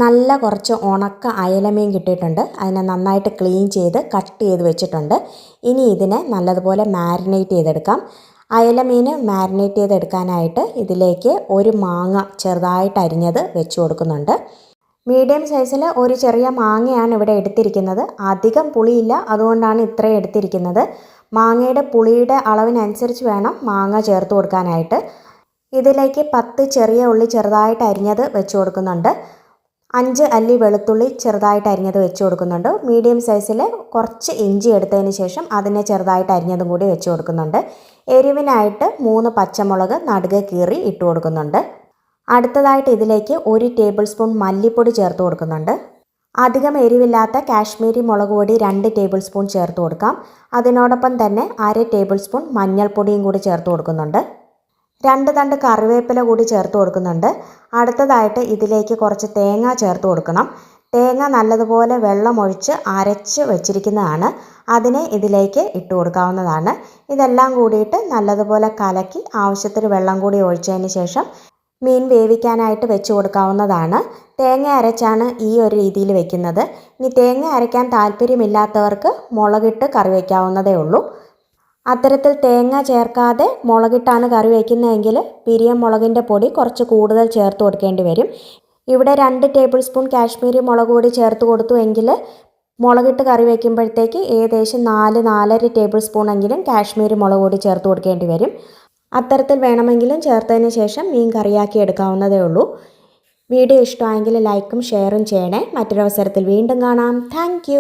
നല്ല കുറച്ച് ഉണക്ക അയലമീൻ കിട്ടിയിട്ടുണ്ട്. അതിനെ നന്നായിട്ട് ക്ലീൻ ചെയ്ത് കട്ട് ചെയ്ത് വെച്ചിട്ടുണ്ട്. ഇനി ഇതിനെ നല്ലതുപോലെ മാരിനേറ്റ് ചെയ്തെടുക്കാം. അയലമീൻ മാരിനേറ്റ് ചെയ്തെടുക്കാനായിട്ട് ഇതിലേക്ക് ഒരു മാങ്ങ ചെറുതായിട്ട് അരിഞ്ഞത് വെച്ച് കൊടുക്കുന്നുണ്ട്. മീഡിയം സൈസിൽ ഒരു ചെറിയ മാങ്ങയാണ് ഇവിടെ എടുത്തിരിക്കുന്നത്. അധികം പുളിയില്ല, അതുകൊണ്ടാണ് ഇത്രയും എടുത്തിരിക്കുന്നത്. മാങ്ങയുടെ പുളിയുടെ അളവിനനുസരിച്ച് വേണം മാങ്ങ ചേർത്ത് കൊടുക്കാനായിട്ട്. ഇതിലേക്ക് 10 ചെറിയ ഉള്ളി ചെറുതായിട്ട് അരിഞ്ഞത് വെച്ച് കൊടുക്കുന്നുണ്ട്. 5 അല്ലി വെളുത്തുള്ളി ചെറുതായിട്ട് അരിഞ്ഞത് വെച്ച് കൊടുക്കുന്നുണ്ട്. മീഡിയം സൈസിൽ കുറച്ച് ഇഞ്ചി എടുത്തതിന് ശേഷം അതിനെ ചെറുതായിട്ട് അരിഞ്ഞതും കൂടി വെച്ച് കൊടുക്കുന്നുണ്ട്. എരിവിനായിട്ട് 3 പച്ചമുളക് നടുകെ കീറി ഇട്ട് കൊടുക്കുന്നുണ്ട്. അടുത്തതായിട്ട് ഇതിലേക്ക് 1 ടേബിൾ സ്പൂൺ മല്ലിപ്പൊടി ചേർത്ത് കൊടുക്കുന്നുണ്ട്. അധികം എരിവില്ലാത്ത കാശ്മീരി മുളക് പൊടി 2 ടേബിൾ സ്പൂൺ ചേർത്ത് കൊടുക്കാം. അതിനോടൊപ്പം തന്നെ 1/2 ടേബിൾ സ്പൂൺ മഞ്ഞൾപ്പൊടിയും കൂടി ചേർത്ത് കൊടുക്കുന്നുണ്ട്. 2 തണ്ട് കറിവേപ്പില കൂടി ചേർത്ത് കൊടുക്കുന്നുണ്ട്. അടുത്തതായിട്ട് ഇതിലേക്ക് കുറച്ച് തേങ്ങ ചേർത്ത് കൊടുക്കണം. തേങ്ങ നല്ലതുപോലെ വെള്ളമൊഴിച്ച് അരച്ച് വെച്ചിരിക്കുന്നതാണ്. അതിനെ ഇതിലേക്ക് ഇട്ട് കൊടുക്കാവുന്നതാണ്. ഇതെല്ലാം കൂടിയിട്ട് നല്ലതുപോലെ കലക്കി ആവശ്യത്തിന് വെള്ളം കൂടി ഒഴിച്ചതിന് ശേഷം മീൻ വേവിക്കാനായിട്ട് വെച്ച് കൊടുക്കാവുന്നതാണ്. തേങ്ങ അരച്ചാണ് ഈ ഒരു രീതിയിൽ വെക്കുന്നത്. ഇനി തേങ്ങ അരയ്ക്കാൻ താല്പര്യമില്ലാത്തവർക്ക് മുളകിട്ട് കറി വയ്ക്കാവുന്നതേ ഉള്ളൂ. അത്തരത്തിൽ തേങ്ങ ചേർക്കാതെ മുളകിട്ടാണ് കറി വയ്ക്കുന്നതെങ്കിൽ പിരിയം മുളകിൻ്റെ പൊടി കുറച്ച് കൂടുതൽ ചേർത്ത് കൊടുക്കേണ്ടി വരും. ഇവിടെ 2 ടേബിൾ സ്പൂൺ കാശ്മീരി മുളക് പൊടി ചേർത്ത് കൊടുത്തു എങ്കിൽ മുളകിട്ട് കറി വയ്ക്കുമ്പോഴത്തേക്ക് ഏകദേശം 4-4.5 ടേബിൾ സ്പൂണെങ്കിലും കാശ്മീരി മുളക് പൊടി ചേർത്ത് കൊടുക്കേണ്ടി വരും. അത്തരത്തിൽ വേണമെങ്കിലും ചേർത്തതിന് ശേഷം മീൻ കറിയാക്കി എടുക്കാവുന്നതേ ഉള്ളൂ. വീഡിയോ ഇഷ്ടമായെങ്കിൽ ലൈക്കും ഷെയറും ചെയ്യണേ. മറ്റൊരവസരത്തിൽ വീണ്ടും കാണാം. താങ്ക്